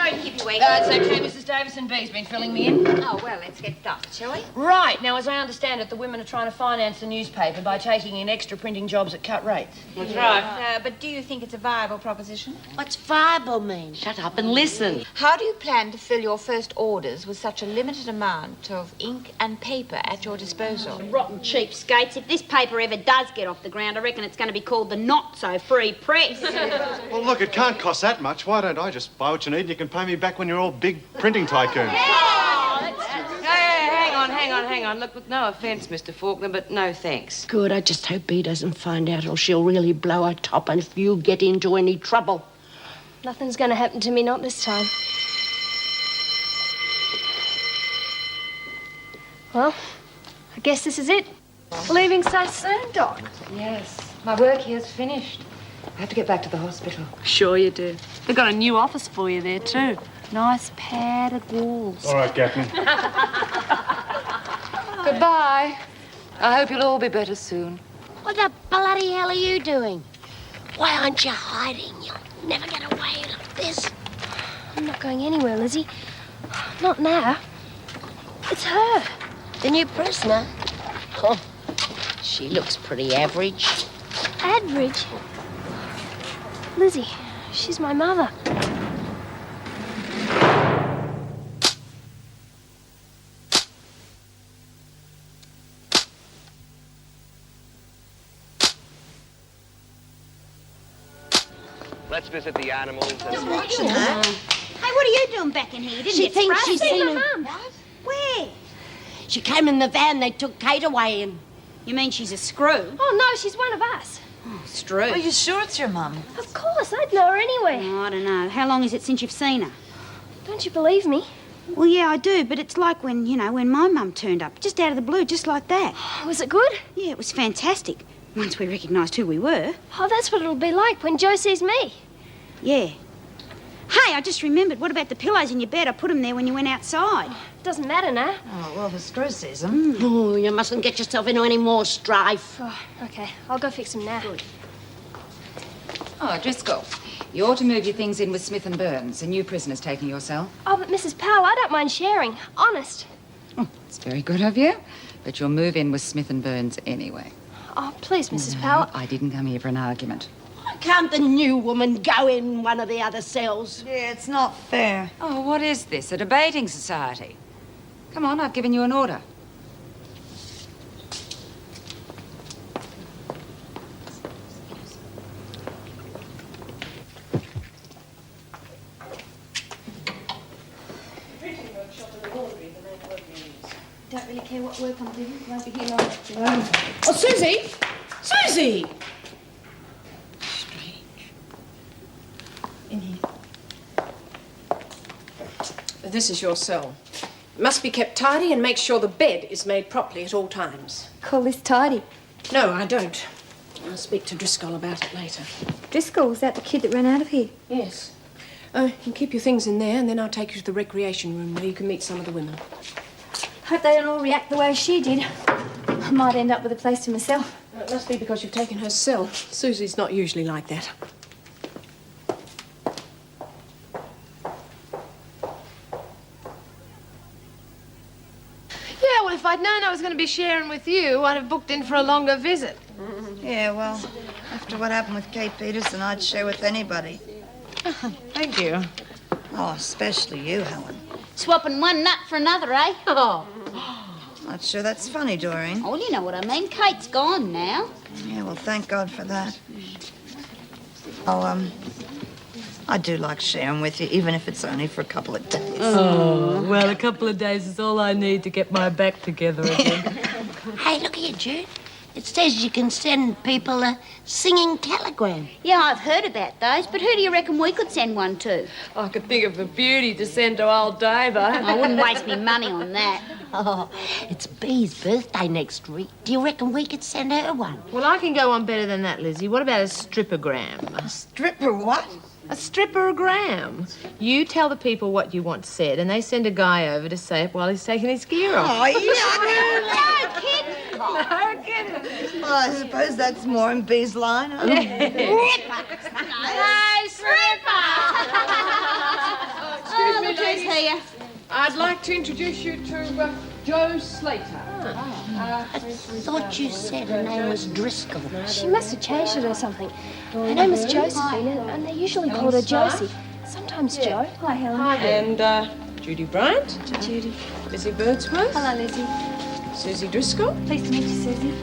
Sorry to keep you waiting. It's okay, Mrs. Davison B's been filling me in. Oh, well, let's get started, shall we? Right. Now, as I understand it, the women are trying to finance the newspaper by taking in extra printing jobs at cut rates. That's right. But do you think it's a viable proposition? What's viable mean? Shut up and listen. How do you plan to fill your first orders with such a limited amount of ink and paper at your disposal? Rotten cheapskates. If this paper ever does get off the ground, I reckon it's going to be called the Not-So-Free Press. Well, look, it can't cost that much. Why don't I just buy what you need and you can pay me back when you're all big printing tycoons? Hey, hang on. Look, no offence, Mr. Faulkner, but no thanks. Good, I just hope Bea doesn't find out or she'll really blow her top and if you get into any trouble. Nothing's going to happen to me, not this time. Well, I guess this is it. Leaving so soon, Doc? Yes, my work here's finished. I have to get back to the hospital. Sure you do. They've got a new office for you there, too. Nice padded walls. All right, Captain. Goodbye. I hope you'll all be better soon. What the bloody hell are you doing? Why aren't you hiding? You'll never get away like this. I'm not going anywhere, Lizzie. Not now. It's her. The new prisoner? Oh, she looks pretty average. Average? Lizzie, she's my mother. Let's visit the animals and... Just watching her. Hey, what are you doing back in here? You didn't She get thinks sprayed. she's seen him. What? Where? She came in the van they took Kate away in. You mean she's a screw? Oh, no, she's one of us. Oh, screw. Are you sure it's your mum? Of course, I'd know her anyway. Oh, I don't know. How long is it since you've seen her? Don't you believe me? Well, yeah, I do, but it's like when, when my mum turned up, just out of the blue, just like that. Was it good? Yeah, it was fantastic. Once we recognised who we were. Oh, that's what it'll be like when Joe sees me. Yeah. Hey, I just remembered. What about the pillows in your bed? I put them there when you went outside. Doesn't matter now. Oh, well, the screw sees them. Oh, you mustn't get yourself into any more strife. Oh, okay. I'll go fix them now. Good. Oh, Driscoll, you ought to move your things in with Smith and Burns. A new prisoner's taking your cell. Oh, but Mrs. Powell, I don't mind sharing. Honest. Oh, it's very good of you. But you'll move in with Smith and Burns anyway. Oh, please, Mrs. Powell. I didn't come here for an argument. Why can't the new woman go in one of the other cells? Yeah, it's not fair. Oh, what is this? A debating society? Come on, I've given you an order. Don't really care what work I'm doing. Won't be here long. Oh, Susie! Susie! In here. This is your cell. It must be kept tidy and make sure the bed is made properly at all times. Call this tidy. No, I don't. I'll speak to Driscoll about it later. Driscoll, was that the kid that ran out of here? Yes. You can keep your things in there and then I'll take you to the recreation room where you can meet some of the women. Hope they don't all react the way she did. I might end up with a place to myself. It must be because you've taken her cell. Susie's not usually like that. Yeah, well, if I'd known I was going to be sharing with you, I'd have booked in for a longer visit. Yeah, well, after what happened with Kate Peterson, I'd share with anybody. Thank you. Oh, especially you, Helen. Swapping one nut for another, eh? Oh. Not sure that's funny, Doreen. Oh, you know what I mean. Kate's gone now. Yeah, well, thank God for that. Oh, I do like sharing with you, even if it's only for a couple of days. Oh, well, a couple of days is all I need to get my back together again. Hey, look here, Jude. It says you can send people a singing telegram. Yeah, I've heard about those, but who do you reckon we could send one to? I could think of a beauty to send to old Davo. I wouldn't waste me money on that. Oh, it's Bea's birthday next week. Do you reckon we could send her one? Well, I can go on better than that, Lizzie. What about a strippogram? A stripper what? A strippogram. You tell the people what you want said, and they send a guy over to say it while he's taking his gear off. Oh, yeah. No, kid. No, get it. Well, I suppose that's more in Bea's line, huh? No, stripper. I'd like to introduce you to Joe Slater. I thought you said her name was Driscoll. She must have changed it or something. Her name is Josephine, and they usually call her Josie. Sometimes Joe. Hi, Helen. And Judy Bryant. Judy. Lizzie Birdsworth. Hello, Lizzie. Susie Driscoll. Pleased to meet you, Susie.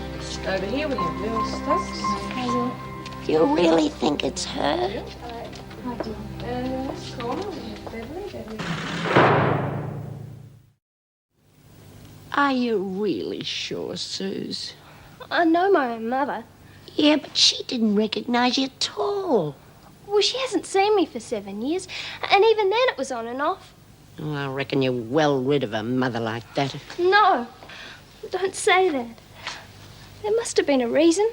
Over here with your little stuffs. You really think it's her? Hi, dear. And in this corner we have Beverly. Are you really sure, Suze? I know my own mother. Yeah, but she didn't recognize you at all. Well, she hasn't seen me for 7 years, and even then it was on and off. Oh, I reckon you're well rid of a mother like that. No, don't say that. There must have been a reason.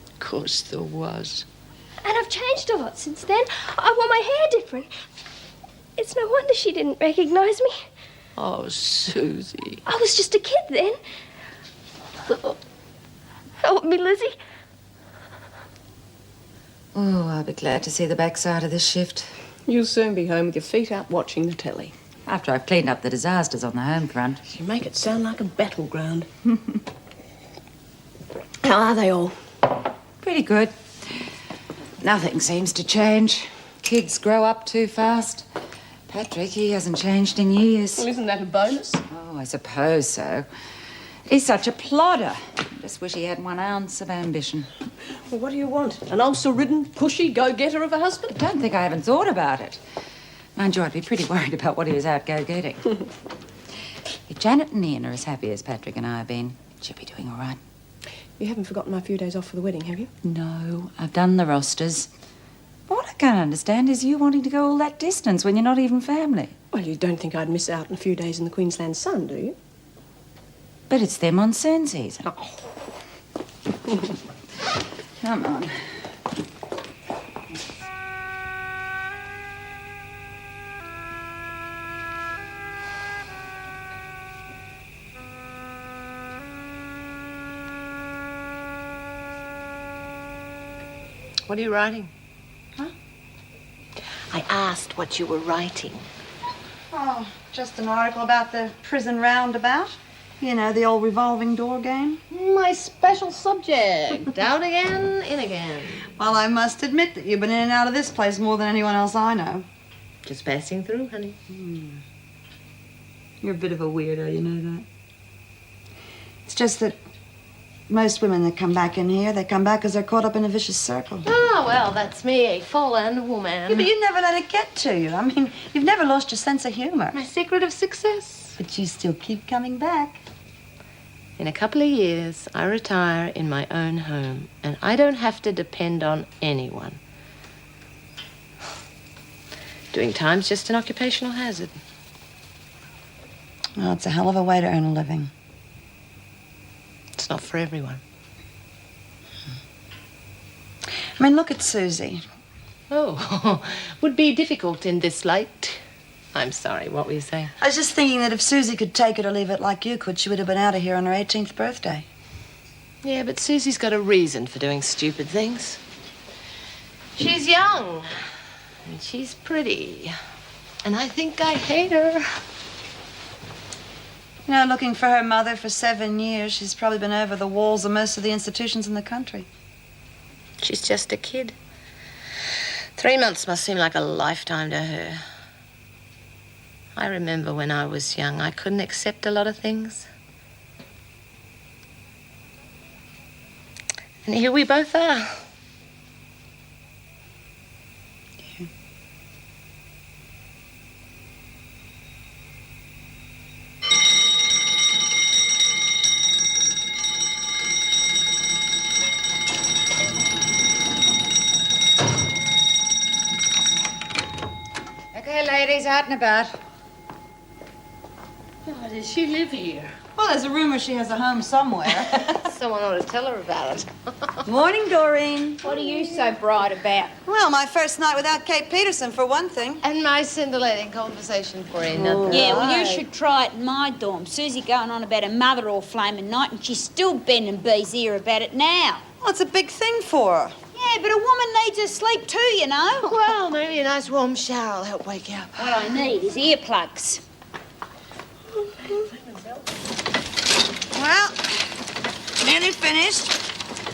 Of course there was. And I've changed a lot since then. I wore my hair different. It's no wonder she didn't recognize me. Oh, Susie. I was just a kid then. Help me, Lizzie. Oh, I'll be glad to see the backside of this shift. You'll soon be home with your feet up watching the telly. After I've cleaned up the disasters on the home front. You make it sound like a battleground. How are they all? Pretty good. Nothing seems to change. Kids grow up too fast. Patrick, he hasn't changed in years. Well, isn't that a bonus? Oh, I suppose so. He's such a plodder. Just wish he had 1 ounce of ambition. Well, what do you want? An ulcer-ridden, pushy go-getter of a husband? Don't think I haven't thought about it. Mind you, I'd be pretty worried about what he was out go-getting. If Janet and Ian are as happy as Patrick and I have been, she'll be doing all right. You haven't forgotten my few days off for the wedding, have you? No, I've done the rosters. But what I can't understand is you wanting to go all that distance when you're not even family. Well, you don't think I'd miss out on a few days in the Queensland sun, do you? But it's their monsoon season. Oh. Come on. What are you writing? Huh? I asked what you were writing. Oh, just an article about the prison roundabout. You know, the old revolving door game. My special subject. Out again, in again. Well, I must admit that you've been in and out of this place more than anyone else I know. Just passing through, honey. You're a bit of a weirdo, you know that. It's just that most women that come back in here, they come back because they're caught up in a vicious circle. Oh, well, that's me, a fallen woman. Yeah, but you never let it get to you. I mean, you've never lost your sense of humor. My secret of success. But you still keep coming back. In a couple of years, I retire in my own home, and I don't have to depend on anyone. Doing time's just an occupational hazard. Well, it's a hell of a way to earn a living. It's not for everyone. I mean, look at Susie. Oh, would be difficult in this light. I'm sorry, what were you saying? I was just thinking that if Susie could take it or leave it like you could, she would have been out of here on her 18th birthday. Yeah, but Susie's got a reason for doing stupid things. She's young, and she's pretty, and I think I hate her. You know, looking for her mother for 7 years, she's probably been over the walls of most of the institutions in the country. She's just a kid. 3 months must seem like a lifetime to her. I remember when I was young, I couldn't accept a lot of things. And here we both are. Yeah. Okay, ladies, out and about. Oh, does she live here? Well, there's a rumor she has a home somewhere. Someone ought to tell her about it. Morning, Doreen. What are you so bright about? Well, my first night without Kate Peterson, for one thing. And my scintillating conversation for another. Yeah, well, you should try it in my dorm. Susie going on about her mother all flaming night, and she's still bending B's ear about it now. Well, it's a big thing for her. Yeah, but a woman needs her sleep too, you know. Well, maybe a nice warm shower will help wake you up. What I need is earplugs. Well, nearly finished.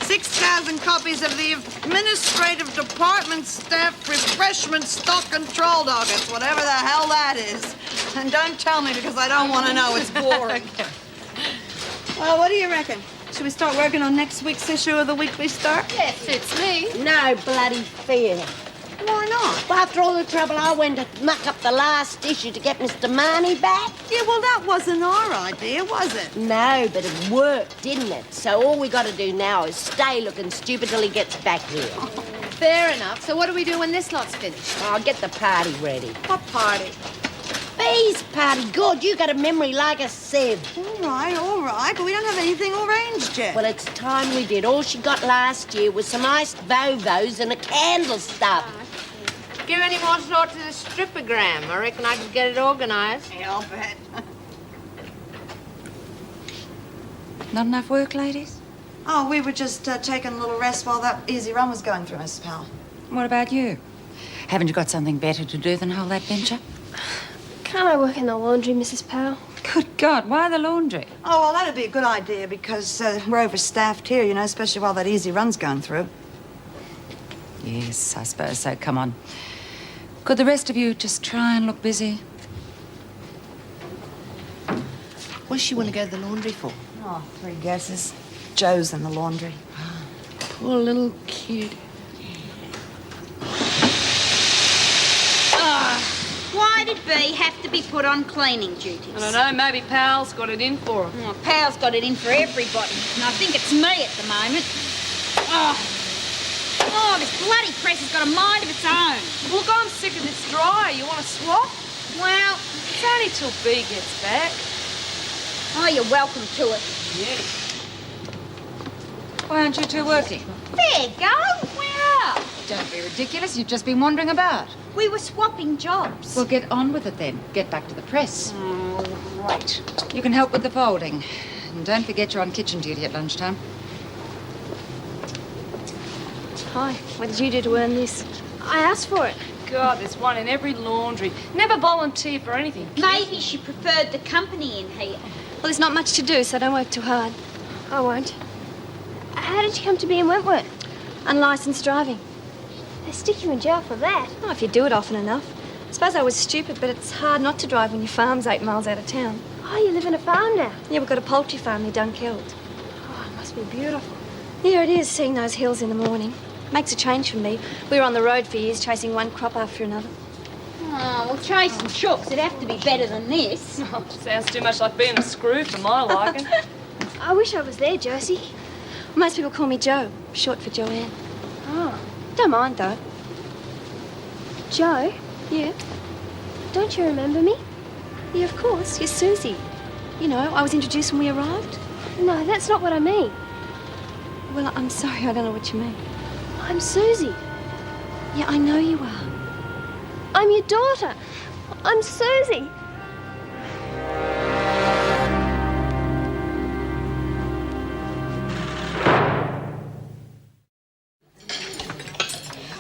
6,000 copies of the Administrative Department Staff Refreshment Stock Control Doggets, whatever the hell that is. And don't tell me because I don't want to know. It's boring. Well, what do you reckon? Should we start working on next week's issue of the Weekly Star? Yeah, fits me. No bloody fear. Why not? Well, after all the trouble I went to muck up the last issue to get Mr. Marnie back. Yeah, well, that wasn't our idea, was it? No, but it worked, didn't it? So all we got to do now is stay looking stupid till he gets back here. Fair enough. So what do we do when this lot's finished? I'll get the party ready. What party? Bees party. Good, you got a memory like a sieve. All right, but we don't have anything arranged yet. Well, it's time we did. All she got last year was some iced Vovos and a candle stuff. Give any more thought to the stripogram. I reckon I could get it organised. Yeah, I'll bet. Not enough work, ladies? Oh, we were just taking a little rest while that easy run was going through, Mrs. Powell. What about you? Haven't you got something better to do than hold that venture? Can't I work in the laundry, Mrs. Powell? Good God, why the laundry? Oh, well, that'd be a good idea because we're overstaffed here, you know, especially while that easy run's going through. Yes, I suppose so. Come on. Could the rest of you just try and look busy? What's she want to go to the laundry for? Oh, 3 guesses. Joe's in the laundry. Poor little kid. Why did Bea have to be put on cleaning duties? I don't know, maybe Pal's got it in for her. Oh, Pal's got it in for everybody, and I think it's me at the moment. Oh, this bloody press has got a mind of its own. Look, I'm sick of this dryer. You want to swap? Well, It's only till Bea gets back. oh, you're welcome to it. Yes. Why aren't you two working? There you go. We're up. Don't be ridiculous. You've just been wandering about. We were swapping jobs. Well, get on with it then. Get back to the press. Oh, right. You can help with the folding. And don't forget you're on kitchen duty at lunchtime. Hi, what did you do to earn this? I asked for it. God, there's one in every laundry. Never volunteer for anything. Maybe she preferred the company in here. Well, there's not much to do, so don't work too hard. I won't. How did you come to be in Wentworth? Unlicensed driving. They stick you in jail for that. Oh, if you do it often enough. I suppose I was stupid, but it's hard not to drive when your farm's 8 miles out of town. Oh, you live in a farm now? Yeah, we've got a poultry farm near Dunkeld. Oh, it must be beautiful. Yeah, it is, seeing those hills in the morning. Makes a change for me. We were on the road for years, chasing one crop after another. Oh, well, chasing chooks, it'd have to be better than this. Oh, sounds too much like being a screw for my liking. I wish I was there, Josie. Most people call me Jo, short for Joanne. Oh, don't mind, though. Jo? Yeah? Don't you remember me? Yeah, of course. You're Susie. You know, I was introduced when we arrived. No, that's not what I mean. Well, I'm sorry, I don't know what you mean. I'm Susie. Yeah, I know you are. I'm your daughter. I'm Susie.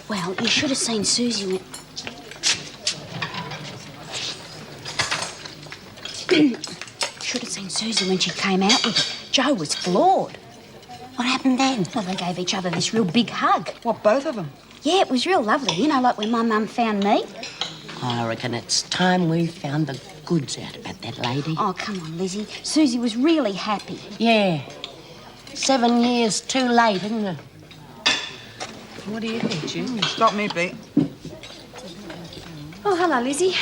Well, you should have seen Susie when... should have seen Susie when she came out with it. Jo was floored. What happened then? Well, they gave each other this real big hug. What, both of them? Yeah, it was real lovely. You know, like when my mum found me. I reckon it's time we found the goods out about that lady. Oh, come on, Lizzie. Susie was really happy. Yeah. 7 years too late, isn't it? What do you think, June? Stop me, Pete. Oh, hello, Lizzie.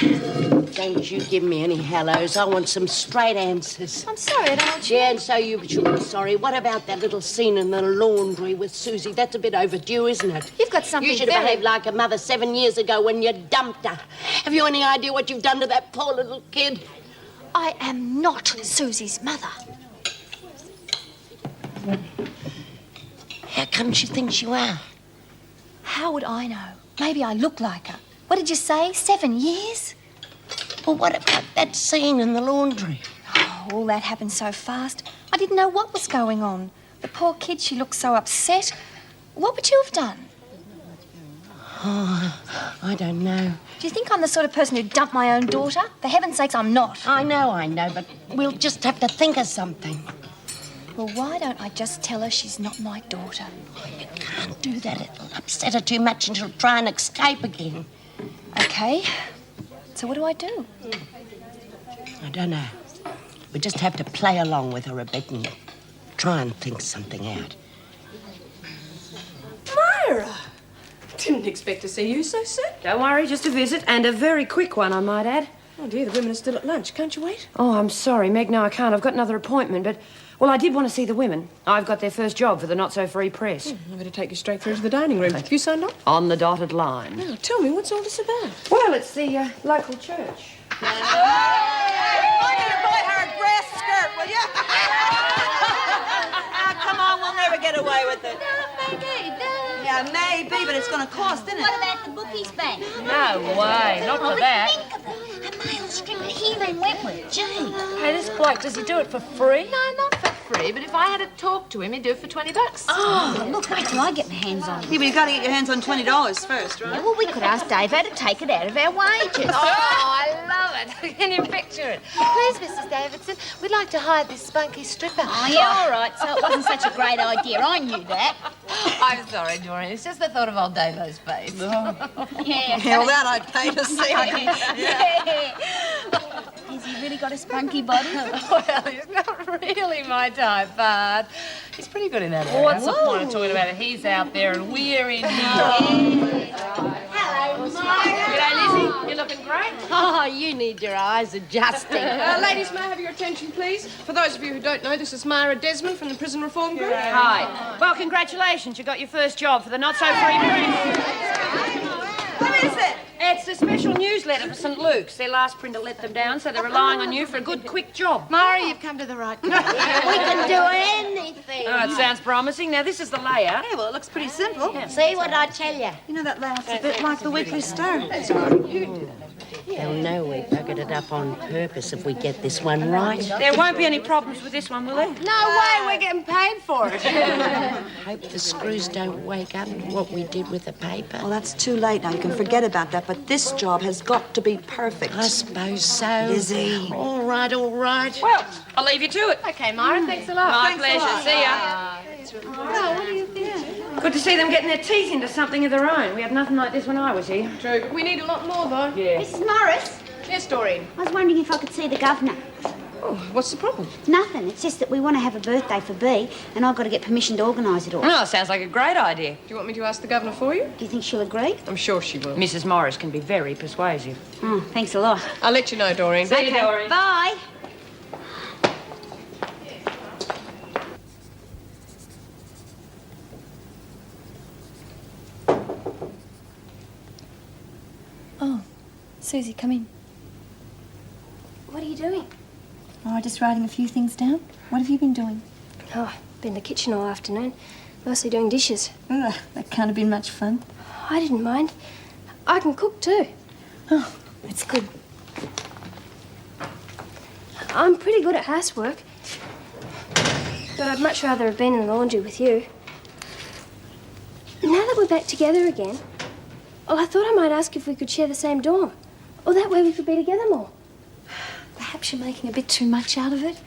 Don't you give me any hellos. I want some straight answers. I'm sorry, I don't want you... Yeah, and so you should be sorry. What about that little scene in the laundry with Susie? That's a bit overdue, isn't it? You've got something You should have behaved like a mother 7 years ago when you dumped her. Have you any idea what you've done to that poor little kid? I am not Susie's mother. How come she thinks you are? How would I know? Maybe I look like her. What did you say? 7 years? Well, what about that scene in the laundry? Oh, all that happened so fast. I didn't know what was going on. The poor kid, she looked so upset. What would you have done? Oh, I don't know. Do you think I'm the sort of person who'd dump my own daughter? For heaven's sakes, I'm not. I know, but we'll just have to think of something. Well, why don't I just tell her she's not my daughter? You can't do that. It'll upset her too much and she'll try and escape again. Okay. So what do I do? I don't know. We just have to play along with her a bit and try and think something out. Myra! Didn't expect to see you so soon. Don't worry, just a visit, and a very quick one, I might add. Oh, dear, the women are still at lunch. Can't you wait? Oh, I'm sorry, Meg. No, I can't. I've got another appointment, but... Well, I did want to see the women. I've got their first job for the not-so-free press. I better take you straight through to the dining room. Have you signed up? On the dotted line. Now, tell me, what's all this about? Well, it's the local church. I'm going to buy her a grass skirt, will you? Come on, we'll never get away with it. Yeah, maybe, but it's going to cost, isn't it? What about the bookies bank? No way, not for that. Think about it. A male stripper here in Wentworth. Gee. Hey, this bloke, does he do it for free? No, not for free, but if I had to talk to him, he'd do it for $20. Oh, look, wait till I get my hands on it. Yeah, but you've got to get your hands on $20 first, right? Yeah, well, we could ask Dave how to take it out of our wages. Oh, I love it. Can you picture it? Please, Mrs. Davidson, we'd like to hire this spunky stripper. Oh, yeah, all right, so it wasn't such a great idea. I knew that. I'm sorry, Doreen. It's just the thought of old Davo's face. Yeah. Yeah, well, that I'd pay to see. Yeah. Has he really got a spunky body? Well, he's not really my type, but he's pretty good in that area. What's the point of talking about it? He's out there and we're in here. Hello, Myra. G'day, Lizzie. You're looking great. Oh, you need your eyes adjusting. Ladies, may I have your attention, please? For those of you who don't know, this is Myra Desmond from the Prison Reform Group. Hi. Well, congratulations. You got your first job for the not-so-free press. What is it? It's the special newsletter for St. Luke's. Their last printer let them down, so they're relying on you for a good, quick job. Mara, you've come to the right place. We can do anything. Oh, it sounds promising. Now, this is the layout. Yeah, well, it looks pretty simple. See what I tell you? You know, that layout's a bit like the Weekly Star. They'll know we buggered it up on purpose if we get this one right. There won't be any problems with this one, will there? No way, we're getting paid for it. Hope the screws don't wake up what we did with the paper. Well, that's too late now. You can forget about that. But this job has got to be perfect. I suppose so. Lizzie. All right, all right. Well, I'll leave you to it. Okay, Myra, thanks a lot. My pleasure. See ya. Well, what do you think? Good to see them getting their teeth into something of their own. We had nothing like this when I was here. True, but we need a lot more, though. Yeah. Mrs. Morris, Yes, Doreen. I was wondering if I could see the governor. Oh, what's the problem? Nothing. It's just that we want to have a birthday for Bea, and I've got to get permission to organise it all. Oh, sounds like a great idea. Do you want me to ask the governor for you? Do you think she'll agree? I'm sure she will. Mrs. Morris can be very persuasive. Oh, thanks a lot. I'll let you know, Doreen. See you, Doreen. Bye. Oh, Susie, come in. What are you doing? Oh, just writing a few things down. What have you been doing? Oh, been in the kitchen all afternoon. Mostly doing dishes. Ugh, that can't have been much fun. I didn't mind. I can cook too. Oh, that's good. I'm pretty good at housework. But I'd much rather have been in the laundry with you. Now that we're back together again, well, I thought I might ask if we could share the same dorm. Or that way we could be together more. Perhaps you're making a bit too much out of it.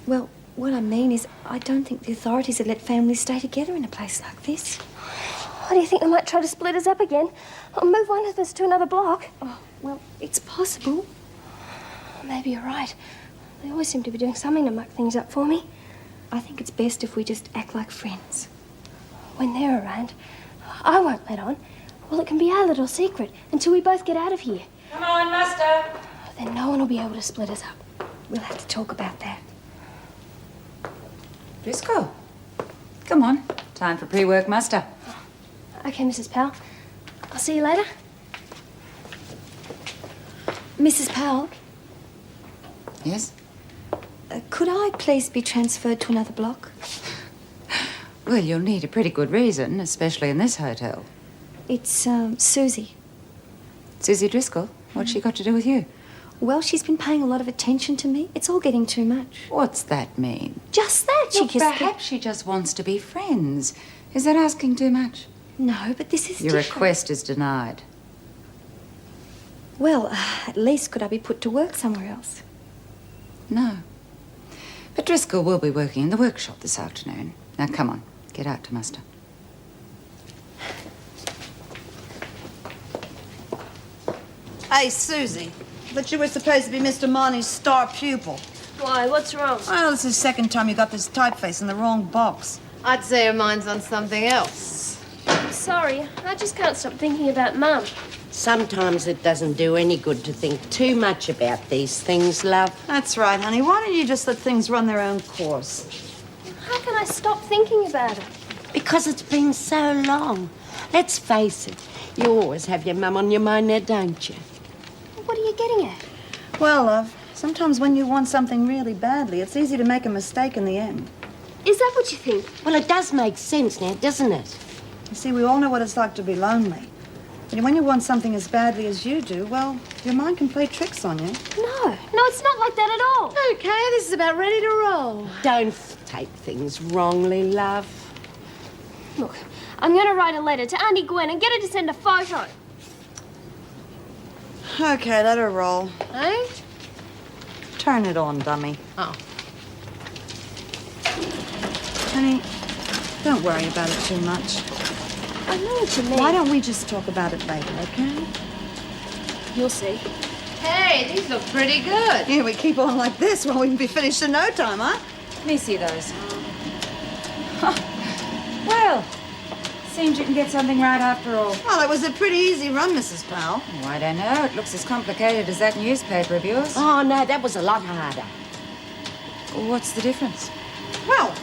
Well, what I mean is, I don't think the authorities would let families stay together in a place like this. What do you think? They might try to split us up again? Or move one of us to another block? Oh, well, it's possible. Maybe you're right. They always seem to be doing something to muck things up for me. I think it's best if we just act like friends. When they're around, I won't let on. Well, it can be our little secret until we both get out of here. Come on, Master. Then no one will be able to split us up. We'll have to talk about that. Driscoll, come on. Time for pre-work muster. Okay, Mrs. Powell. I'll see you later. Mrs. Powell, Yes? could I please be transferred to another block? Well, you'll need a pretty good reason, especially in this hotel. It's, Susie. Susie Driscoll, what's she got to do with you? Well, she's been paying a lot of attention to me. It's all getting too much. What's that mean? Just that. She Well, perhaps she just wants to be friends. Is that asking too much? No, but this is Your different. request is denied. Well, at least could I be put to work somewhere else? No. But Driscoll will be working in the workshop this afternoon. Now, come on, get out to muster. Hey, Susie, but you were supposed to be Mr. Marnie's star pupil. Why, what's wrong? Well, it's the second time you got this typeface in the wrong box. I'd say her mind's on something else. Sorry, I just can't stop thinking about Mum. Sometimes it doesn't do any good to think too much about these things, love. That's right, honey. Why don't you just let things run their own course? How can I stop thinking about it? Because it's been so long. Let's face it, you always have your mum on your mind now, don't you? What are you getting at? Well, love, sometimes when you want something really badly, it's easy to make a mistake in the end. Is that what you think? Well, it does make sense now, doesn't it? You see, we all know what it's like to be lonely. But when you want something as badly as you do, well, your mind can play tricks on you. No, it's not like that at all. Okay, this is about ready to roll. Don't take things wrongly, love. Look, I'm going to write a letter to Auntie Gwen and get her to send a photo. Okay, let her roll. Eh? Turn it on, dummy. Oh. Honey, don't worry about it too much. I know what you mean. Why don't we just talk about it later, okay? You'll see. Hey, these look pretty good. Yeah, we keep on like this, well, we can be finished in no time, huh? Let me see those. Well, seems you can get something right after all. Well, it was a pretty easy run, Mrs. Powell. Oh, I don't know. It looks as complicated as that newspaper of yours. Oh, no, that was a lot harder. What's the difference? Well,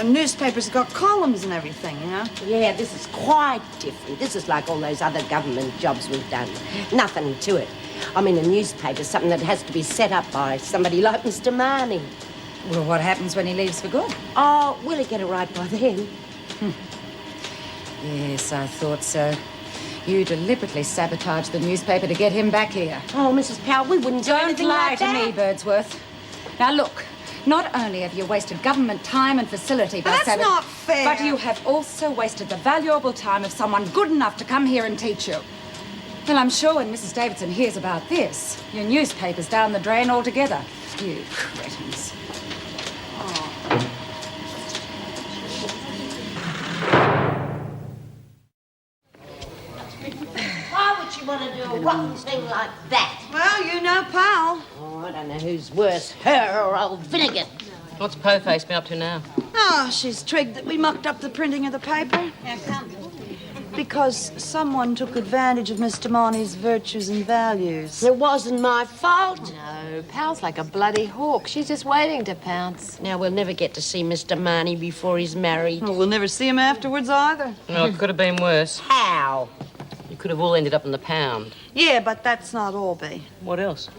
newspapers got columns and everything, you know? Yeah, this is quite different. This is like all those other government jobs we've done. Nothing to it. I mean, a newspaper's something that has to be set up by somebody like Mr. Marnie. Well, what happens when he leaves for good? Oh, will he get it right by then? Yes, I thought so. You deliberately sabotaged the newspaper to get him back here. Oh, Mrs. Powell, we wouldn't do anything like that. Don't lie to me, Birdsworth. Now, look. Not only have you wasted government time and facility by That's not fair. but you have also wasted the valuable time of someone good enough to come here and teach you. Well, I'm sure when Mrs. Davidson hears about this, your newspaper's down the drain altogether. You cretins. Why would you want to do a rotten thing like that? Well, you know, pal. Oh, I don't know who's worse, her or old Finnegan. What's Po-Face been up to now? Oh, she's trigged that we mucked up the printing of the paper. How come? Because someone took advantage of Mr. Marnie's virtues and values. It wasn't my fault. No, Pal's like a bloody hawk. She's just waiting to pounce. Now, we'll never get to see Mr. Marnie before he's married. Well, we'll never see him afterwards either. Well, it could have been worse. How? You could have all ended up in the pound. Yeah, but that's not all, Bea. What else?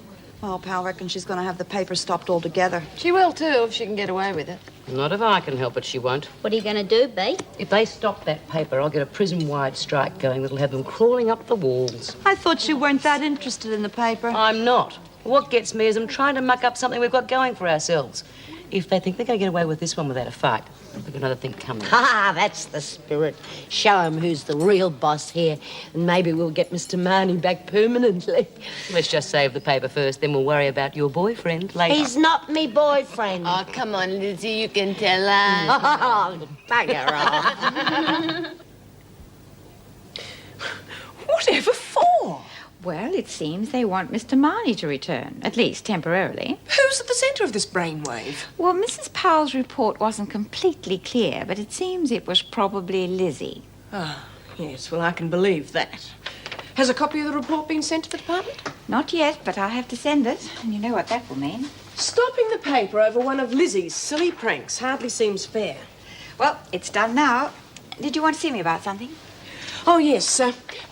Well, pal reckons she's going to have the paper stopped altogether. She will, too, if she can get away with it. Not if I can help it, she won't. What are you going to do, Bea? If they stop that paper, I'll get a prison-wide strike going that'll have them crawling up the walls. I thought you weren't that interested in the paper. I'm not. What gets me is I'm trying to muck up something we've got going for ourselves. If they think they're going to get away with this one without a fight, they've got another thing coming. Ha, that's the spirit. Show 'em who's the real boss here, and maybe we'll get Mr. Marnie back permanently. Let's just save the paper first, then we'll worry about your boyfriend later. He's not me boyfriend. Oh, come on, Lizzie, you can tell us. Oh, bugger off. Whatever for? Well, it seems they want Mr. Marnie to return, at least temporarily. Who's at the centre of this brainwave? Well, Mrs. Powell's report wasn't completely clear, but it seems it was probably Lizzie. Ah, yes, well, I can believe that. Has a copy of the report been sent to the department? Not yet, but I'll have to send it, and you know what that will mean. Stopping the paper over one of Lizzie's silly pranks hardly seems fair. Well, it's done now. Did you want to see me about something? Oh, yes.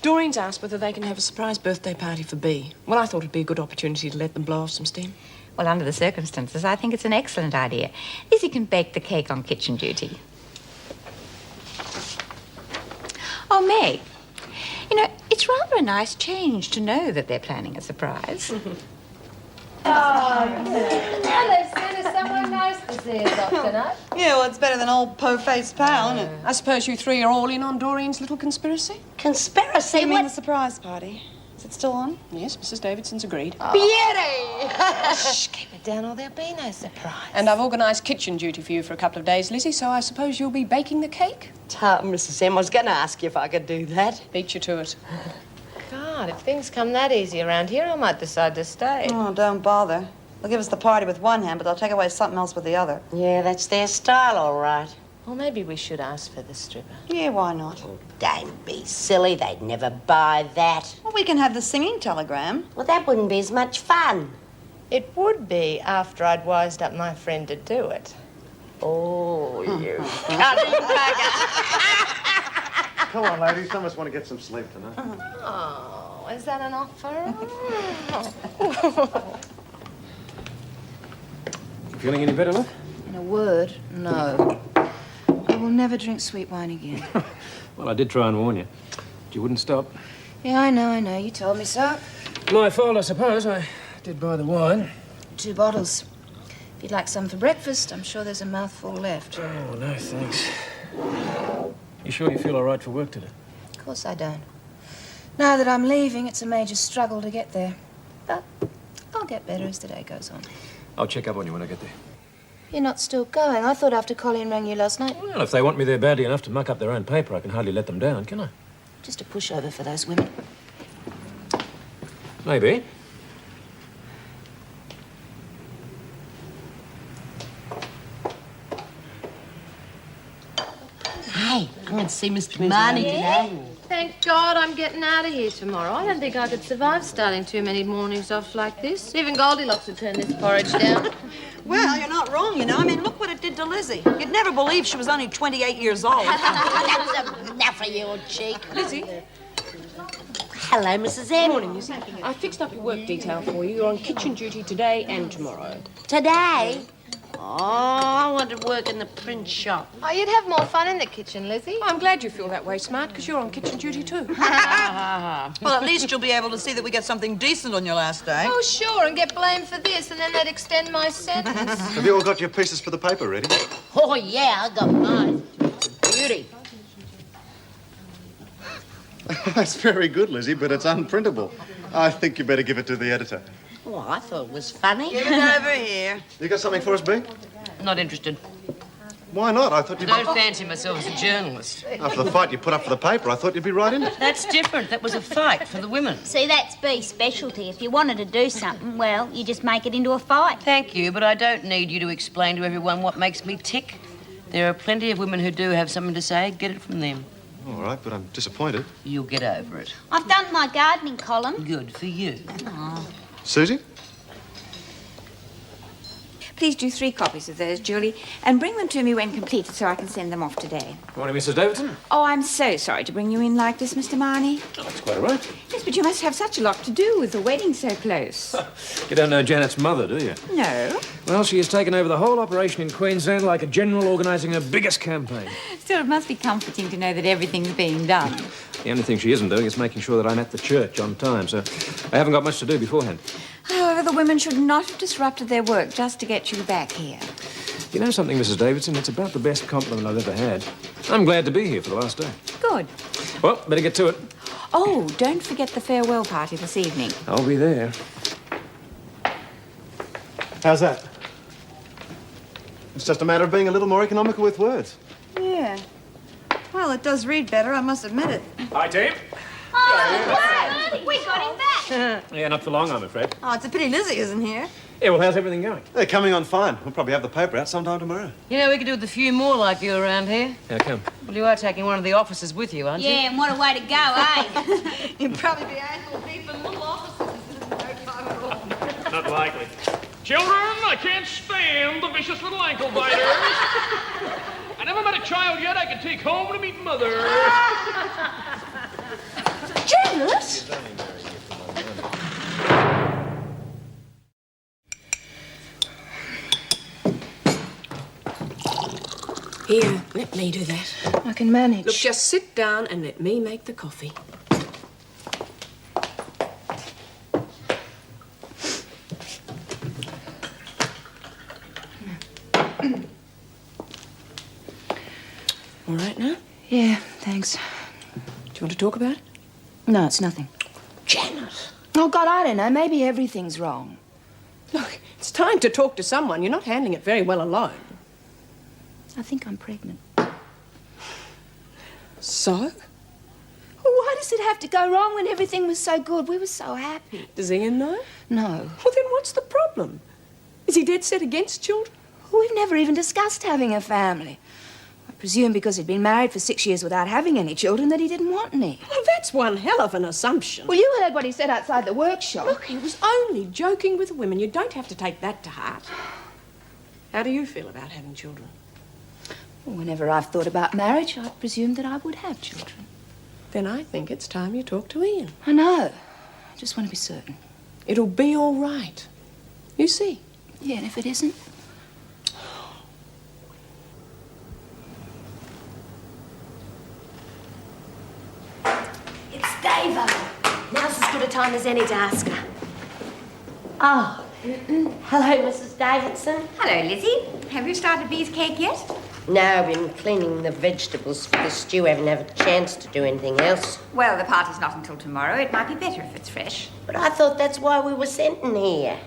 Doreen's asked whether they can have a surprise birthday party for Bea. Well, I thought it'd be a good opportunity to let them blow off some steam. Well, under the circumstances, I think it's an excellent idea. Lizzie can bake the cake on kitchen duty. Oh, Meg, you know, it's rather a nice change to know that they're planning a surprise. Oh, now they've sent us someone nice to see us off tonight. Yeah, well, it's better than old po-faced pal, isn't it? I suppose you three are all in on Doreen's little conspiracy? Conspiracy? You mean the surprise party? Is it still on? Yes, Mrs. Davidson's agreed. Beauty! Shh, keep it down or there'll be no surprise. And I've organised kitchen duty for you for a couple of days, Lizzie, so I suppose you'll be baking the cake? Mrs. M, I was going to ask you if I could do that. Beat you to it. God, if things come that easy around here, I might decide to stay. Oh, don't bother. They'll give us the party with one hand, but they'll take away something else with the other. Yeah, that's their style, all right. Well, maybe we should ask for the stripper. Yeah, why not? Don't be silly. They'd never buy that. Well, we can have the singing telegram. Well, that wouldn't be as much fun. It would be after I'd wised up my friend to do it. Oh, you cunning bugger. Come on, ladies. Some of us want to get some sleep tonight. Oh, is that an offer? Feeling any better, love? In a word, no. I will never drink sweet wine again. Well, I did try and warn you. But you wouldn't stop. Yeah, I know. You told me so. My fault, I suppose. I did buy the wine. 2 bottles. If you'd like some for breakfast, I'm sure there's a mouthful left. Oh, no, thanks. You sure you feel all right for work today? Of course I don't. Now that I'm leaving, it's a major struggle to get there. But I'll get better as the day goes on. I'll check up on you when I get there. You're not still going? I thought after Colleen rang you last night. Well, if they want me there badly enough to muck up their own paper, I can hardly let them down, can I? Just a pushover for those women. Maybe. Hey, I'm going to see Mr. Marnie today. Thank God I'm getting out of here tomorrow. I don't think I could survive starting too many mornings off like this. Even Goldilocks would turn this porridge down. Well, you're not wrong, you know. I mean, look what it did to Lizzie. You'd never believe she was only 28 years old. That's enough of your cheek. Lizzie. Hello, Mrs. M. Morning, Lizzie. I fixed up your work detail for you. You're on kitchen duty today and tomorrow. Today? Oh, I want to work in the print shop. Oh, you'd have more fun in the kitchen, Lizzie. I'm glad you feel that way, Smart, because you're on kitchen duty too. Well, at least you'll be able to see that we get something decent on your last day. Oh, sure, and get blamed for this, and then they'd extend my sentence. Have you all got your pieces for the paper ready? Oh, yeah, I got mine. Beauty. That's very good, Lizzie, but it's unprintable. I think you better give it to the editor. Oh, I thought it was funny. Give it over here. You got something for us, B? Not interested. Why not? I thought I you'd... don't fancy myself as a journalist. After the fight you put up for the paper, I thought you'd be right in it. That's different. That was a fight for the women. See, that's B's specialty. If you wanted to do something, well, you just make it into a fight. Thank you, but I don't need you to explain to everyone what makes me tick. There are plenty of women who do have something to say. Get it from them. All right, but I'm disappointed. You'll get over it. I've done my gardening column. Good for you. Oh. Susie? Please do 3 copies of those, Julie, and bring them to me when completed so I can send them off today. Morning, Mrs. Davidson. Oh, I'm so sorry to bring you in like this, Mr. Marnie. Oh, that's quite all right. Yes, but you must have such a lot to do with the wedding so close. You don't know Janet's mother, do you? No. Well, she has taken over the whole operation in Queensland like a general organising her biggest campaign. Still, it must be comforting to know that everything's being done. The only thing she isn't doing is making sure that I'm at the church on time, so I haven't got much to do beforehand. However, the women should not have disrupted their work just to get you back here. You know something, Mrs. Davidson? It's about the best compliment I've ever had. I'm glad to be here for the last day. Good. Well, better get to it. Oh, don't forget the farewell party this evening. I'll be there. How's that? It's just a matter of being a little more economical with words. Yeah. Well, it does read better, I must admit it. Hi, team. Oh, we got him back. Yeah, not for long, I'm afraid. Oh, it's a pity Lizzie isn't here. Yeah, well, how's everything going? They're coming on fine. We'll probably have the paper out sometime tomorrow. You know, we could do with a few more like you around here. How come? Well, you are taking one of the officers with you, aren't you? Yeah, and what a way to go, eh? You'd probably be ankle deep in little offices in no time at all. Not likely. Children, I can't stand the vicious little ankle biters. I never met a child yet I could take home to meet mother. Janet? Here, let me do that. I can manage. Look, just sit down and let me make the coffee. All right now? Yeah, thanks. Do you want to talk about it? No, it's nothing. Janet. Oh, God, I don't know. Maybe everything's wrong. Look, it's time to talk to someone. You're not handling it very well alone. I think I'm pregnant. So? Well, why does it have to go wrong when everything was so good? We were so happy. Does Ian know? No. Well, then what's the problem? Is he dead set against children? We've never even discussed having a family. I presume because he'd been married for 6 years without having any children that he didn't want any. Well, that's one hell of an assumption. Well, you heard what he said outside the workshop. Look, he was only joking with women. You don't have to take that to heart. How do you feel about having children? Well, whenever I've thought about marriage, I've presumed that I would have children. Then I think it's time you talk to Ian. I know. I just want to be certain. It'll be all right. You see. Yeah, and if it isn't? It's Davo. Now's as good a time as any to ask her. Oh, hello, Mrs. Davidson. Hello, Lizzie. Have you started Bee's cake yet? No, I've been cleaning the vegetables for the stew. I haven't had a chance to do anything else. Well, the party's not until tomorrow. It might be better if it's fresh. But I thought that's why we were sent in here.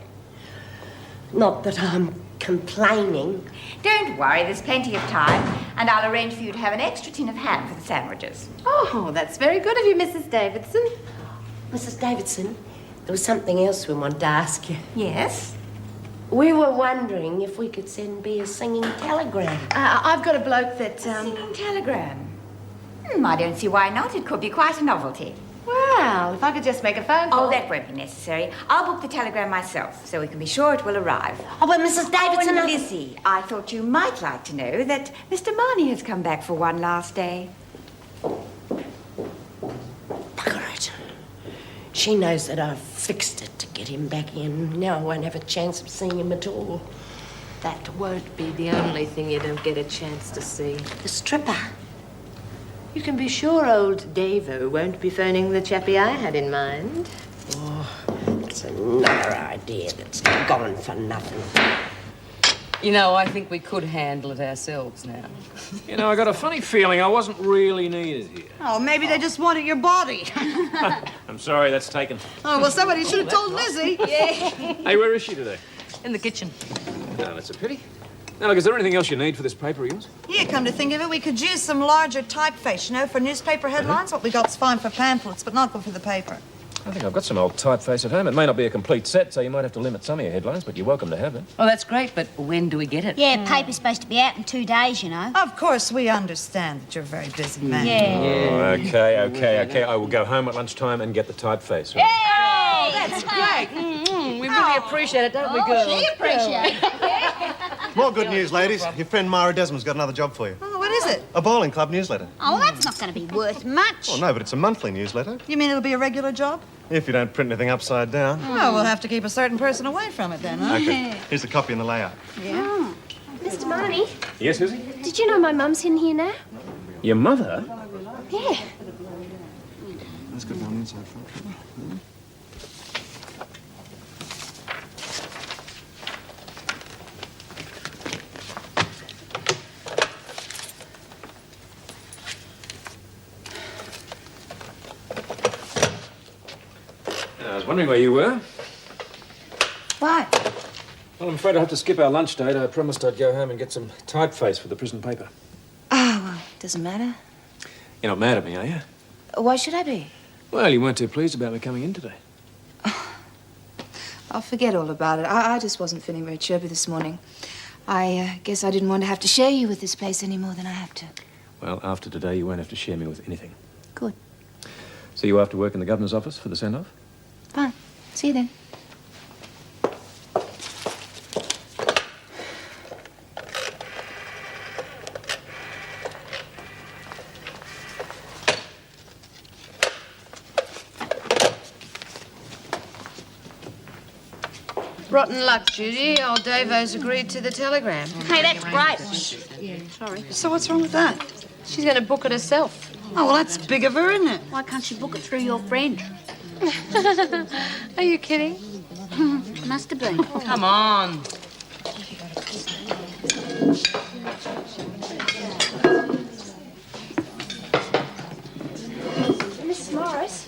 Not that I'm complaining. Don't worry, there's plenty of time, and I'll arrange for you to have an extra tin of ham for the sandwiches. Oh, that's very good of you, Mrs. Davidson. Mrs. Davidson, there was something else we wanted to ask you. Yes? We were wondering if we could send Bea a singing telegram. I've got a bloke that, Singing telegram? I don't see why not. It could be quite a novelty. Well, if I could just make a phone call. Oh, that won't be necessary. I'll book the telegram myself, so we can be sure it will arrive. Oh, but Mrs. Davidson... Oh, and Lizzie, I thought you might like to know that Mr. Marnie has come back for one last day. Bugger it. She knows that I've fixed it to get him back in. Now I won't have a chance of seeing him at all. That won't be the only thing you don't get a chance to see. The stripper. You can be sure old Davo won't be phoning the chappie I had in mind. Oh, it's another idea that's gone for nothing. You know, I think we could handle it ourselves now. You know, I got a funny feeling I wasn't really needed here. Oh, maybe they just wanted your body. I'm sorry, that's taken. Oh, well, somebody should have told Lizzie. Yeah. Hey, where is she today? In the kitchen. No, that's a pity. Now, look, is there anything else you need for this paper of yours? Yeah, come to think of it, we could use some larger typeface, you know, for newspaper headlines. What we got's fine for pamphlets, but not good for the paper. I think I've got some old typeface at home. It may not be a complete set, so you might have to limit some of your headlines, but you're welcome to have it. Oh, that's great, but when do we get it? Yeah, paper's supposed to be out in 2 days, you know. Of course, we understand that you're a very busy man. Yeah. Oh, okay. I will go home at lunchtime and get the typeface. Right? Oh, that's great. We really appreciate it, don't we, girls? She appreciates it. More good news, ladies. Your friend Myra Desmond's got another job for you. Oh, what is it? A bowling club newsletter. Oh, that's not going to be worth much. Oh, no, but it's a monthly newsletter. You mean it'll be a regular job? If you don't print anything upside down. Oh, we'll have to keep a certain person away from it then, huh? Okay. Here's the copy and the layout. Yeah. Mr. Marnie, Yes, Susie? did you know my mum's in here now? Your mother? Yeah. That's good on the inside front. I was wondering where you were. Why? Well, I'm afraid I'll have to skip our lunch date. I promised I'd go home and get some typeface for the prison paper. Oh, well, doesn't matter. You're not mad at me, are you? Why should I be? Well, you weren't too pleased about me coming in today. I'll forget all about it. I just wasn't feeling very chirpy this morning. I guess I didn't want to have to share you with this place any more than I have to. Well, after today, you won't have to share me with anything. Good. See you after work in the governor's office for the send-off? Fine. See you then. Rotten luck, Judy. Old Davo's agreed to the telegram. Hey, that's great. Sorry. So what's wrong with that? She's going to book it herself. Oh, well, that's big of her, isn't it? Why can't she book it through your friend? Are you kidding? Must have been. Come on. Miss Morris,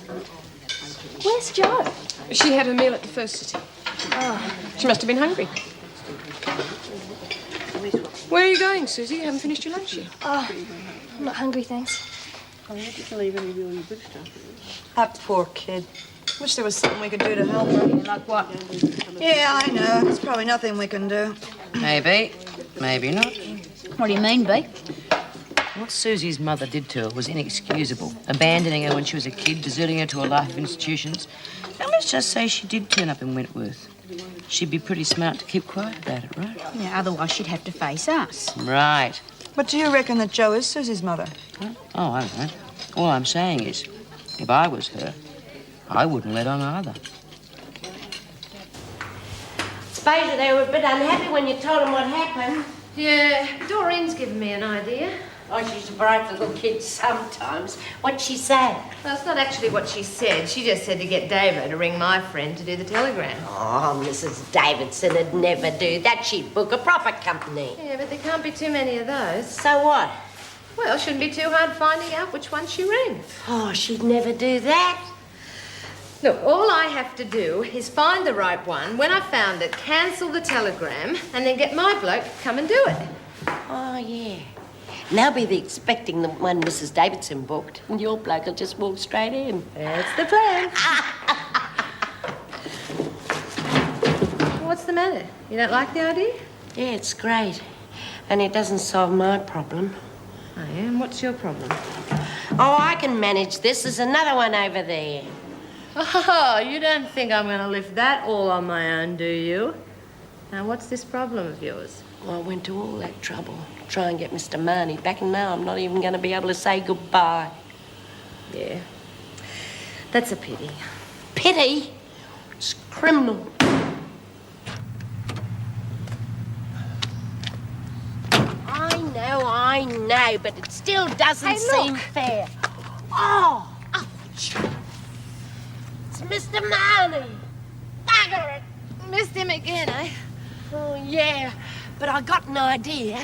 where's Joe? She had her meal at the first sitting. Oh, she must have been hungry. Where are you going, Susie? You haven't finished your lunch yet. Oh, I'm not hungry, thanks. That poor kid. Wish there was something we could do to help her. Like what? Yeah, I know. There's probably nothing we can do. Maybe. Maybe not. What do you mean, B? What Susie's mother did to her was inexcusable. Abandoning her when she was a kid, deserting her to a life of institutions. And let's just say she did turn up in Wentworth. She'd be pretty smart to keep quiet about it, right? Yeah, otherwise she'd have to face us. Right. But do you reckon that Jo is Susie's mother? Huh? Oh, I don't know. All I'm saying is, if I was her, I wouldn't let on either. Suppose they were a bit unhappy when you told them what happened. Yeah, Doreen's given me an idea. Oh, she's a bright little kid sometimes. What'd she say? Well, it's not actually what she said. She just said to get David to ring my friend to do the telegram. Oh, Mrs. Davidson would never do that. She'd book a proper company. Yeah, but there can't be too many of those. So what? Well, shouldn't be too hard finding out which one she rings. Oh, she'd never do that. Look, all I have to do is find the right one. When I've found it, cancel the telegram, and then get my bloke to come and do it. Oh, yeah. And they'll be expecting the one Mrs. Davidson booked, and your bloke will just walk straight in. That's the plan. What's the matter? You don't like the idea? Yeah, it's great. And it doesn't solve my problem. Oh, yeah? And what's your problem? Oh, I can manage this. There's another one over there. Oh, you don't think I'm going to lift that all on my own, do you? Now, what's this problem of yours? Well, I went to all that trouble to try and get Mr. Marnie back, and now I'm not even going to be able to say goodbye. Yeah. That's a pity. Pity? It's criminal. I know, but it still doesn't seem fair. Oh! Ouch! It's Mr. Marnie. Bugger it! Missed him again, eh? Oh, yeah, but I got an idea.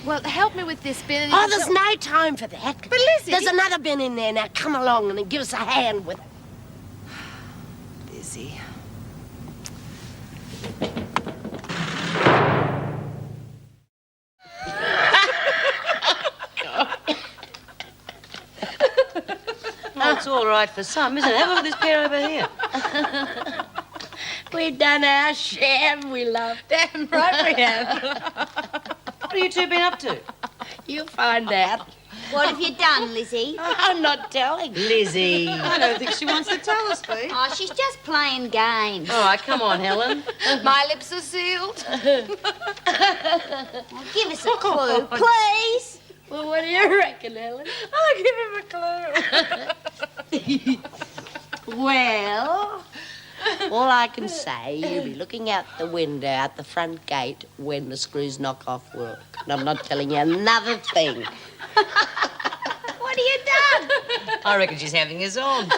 Well, help me with this bin. Oh, there's no time for that. But Lizzie... There's another bin in there. Now, come along and give us a hand with it. Lizzie. Oh, it's all right for some, isn't it? Have a look at this pair over here. We've done our share, haven't we, love? Damn right we have. What have you two been up to? You'll find out. What have you done, Lizzie? I'm not telling. Lizzie. I don't think she wants to tell us, Bea. Oh, she's just playing games. All right, come on, Helen. My lips are sealed. Well, give us a clue, please. Well, what do you reckon, Helen? I'll give him a clue. Well, all I can say, you'll be looking out the window at the front gate when the screws knock off work. And I'm not telling you another thing. What have you done? I reckon she's having us on.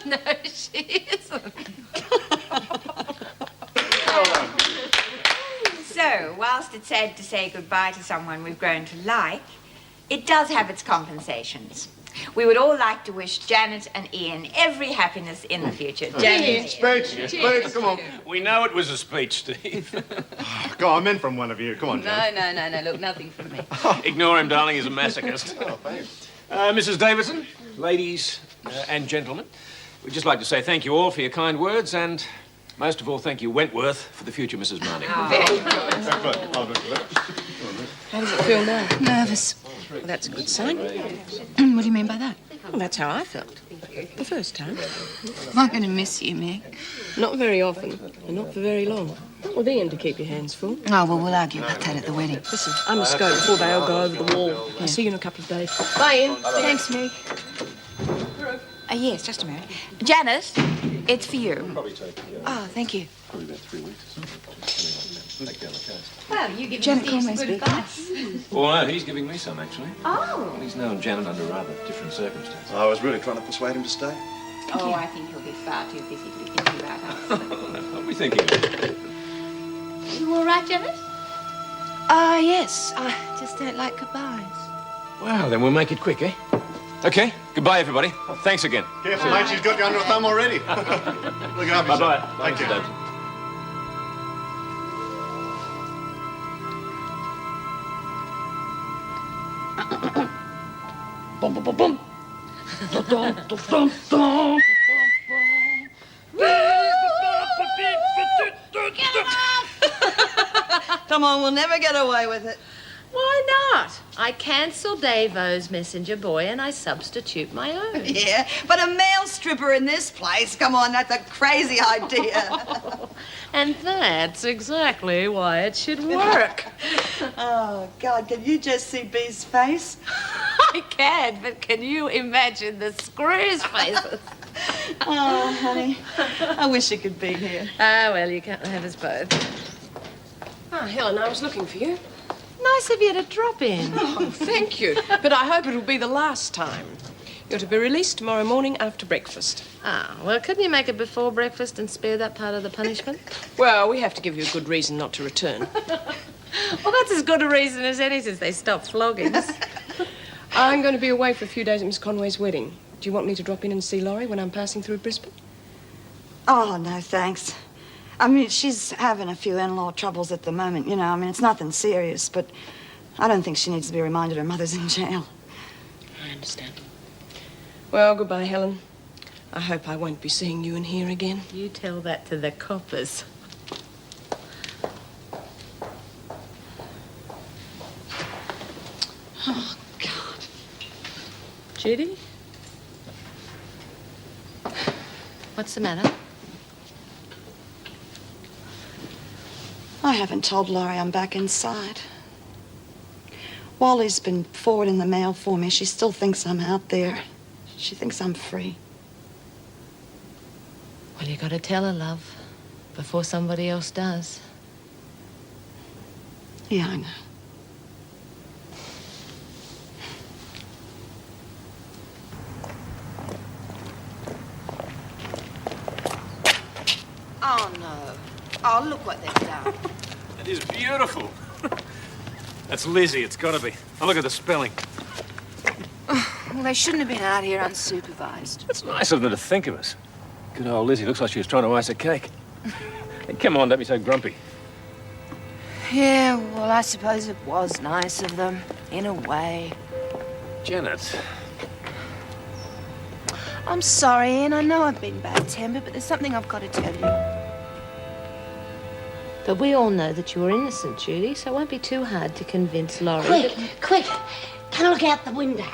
No, she isn't. So, whilst it's sad to say goodbye to someone we've grown to like, it does have its compensations. We would all like to wish Janet and Ian every happiness in the future. Janet. Speech, come on. We know it was a speech, Steve. Go on, men from one of you. Come on, No, Janet. no, no, no. Look, nothing from me. Ignore him, darling. He's a masochist. Oh, thanks. Mrs. Davidson, ladies and gentlemen, we'd just like to say thank you all for your kind words, and most of all, thank you, Wentworth, for the future Mrs. Marnie. I'll do that. How does it feel now? Nervous. Well, that's a good sign. What do you mean by that? Well, that's how I felt. The first time. I'm going to miss you, Meg. Not very often, and not for very long. Not with Ian to keep your hands full. Oh, well, we'll argue about that at the wedding. Listen, I must go before they all go over the wall. I'll see you in a couple of days. Bye, Ian. Thanks, Meg. Yes, just a minute. Janet, it's for you. Oh, thank you. Probably about 3 weeks or something. Back down the coast. Well, you give Janet Steve some Conway's good big. advice. Well, no, he's giving me some, actually. Oh. He's known Janet under rather different circumstances. I was really trying to persuade him to stay. Oh, I think he'll be far too busy to be thinking about us. I'll be thinking of it. You all right, Janet? Yes. I just don't like goodbyes. Well, then we'll make it quick, eh? Okay, goodbye, everybody. Thanks again. Careful, mate. She's got you under a thumb already. Look after yourself. Bye-bye. Thank you. Dad. Boom, boom, boom, boom. Come on, we'll never get away with it. Why not? I cancel Davo's messenger boy and I substitute my own. Yeah, but a male stripper in this place, come on, that's a crazy idea. And that's exactly why it should work. Oh, God, can you just see Bee's face? I can, but can you imagine the screws' faces? Oh, honey, I wish you could be here. Ah, well, you can't have us both. Oh, Helen, I was looking for you. Nice of you to drop in. Oh, thank you. But I hope it'll be the last time. You're to be released tomorrow morning after breakfast. Ah, well, couldn't you make it before breakfast and spare that part of the punishment? Well, we have to give you a good reason not to return. Well, that's as good a reason as any since they stopped flogging us. I'm going to be away for a few days at Miss Conway's wedding. Do you want me to drop in and see Laurie when I'm passing through Brisbane? Oh, no, thanks. I mean, she's having a few in-law troubles at the moment, you know. I mean, it's nothing serious, but I don't think she needs to be reminded her mother's in jail. I understand. Well, goodbye, Helen. I hope I won't be seeing you in here again. You tell that to the coppers. Oh, God. Judy? What's the matter? I haven't told Laurie I'm back inside. Wally's been forwarding the mail for me. She still thinks I'm out there. She thinks I'm free. Well, you gotta tell her, love, before somebody else does. Yeah, I know. Oh, no. Oh, look what they've done. That is beautiful. That's Lizzie, it's gotta be. Oh, look at the spelling. Well, they shouldn't have been out here unsupervised. It's nice of them to think of us. Good old Lizzie looks like she was trying to ice a cake. Hey, come on, don't be so grumpy. Yeah, well, I suppose it was nice of them, in a way. Janet. I'm sorry, Ian. I know I've been bad-tempered, but there's something I've got to tell you. But we all know that you're innocent, Judy, so it won't be too hard to convince Laurie. Quick, that... quick. Can I look out the window?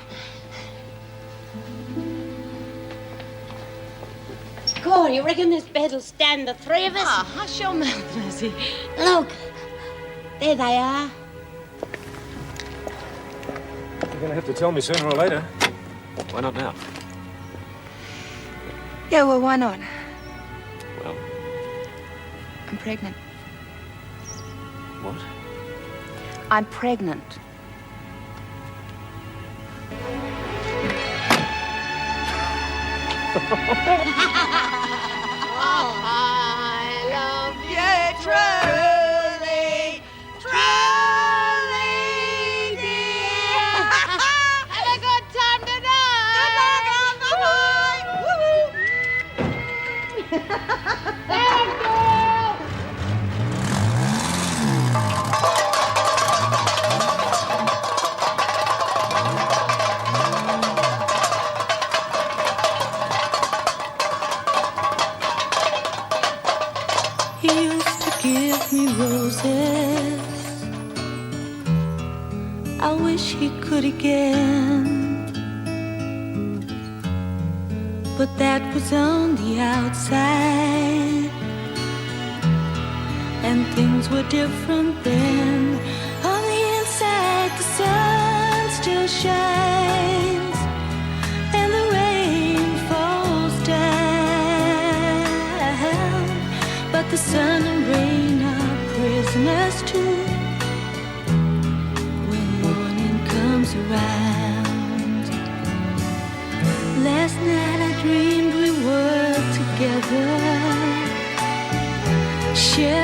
Go on, you reckon this bed'll stand the three of us? Ah, hush your mouth, Lizzie. Look, there they are. You're gonna have to tell me sooner or later. Why not now? Yeah, well, why not? Well, I'm pregnant. what? I'm pregnant. I love you truly, truly, dear. Have a good time tonight. Good luck, bye-bye. He used to give me roses. I wish he could again. But that was on the outside, and things were different then. On the inside, the sun still shines, and the rain falls down. But the sun and rain are prisoners too when morning comes around. Last night I dreamed we were together, sharing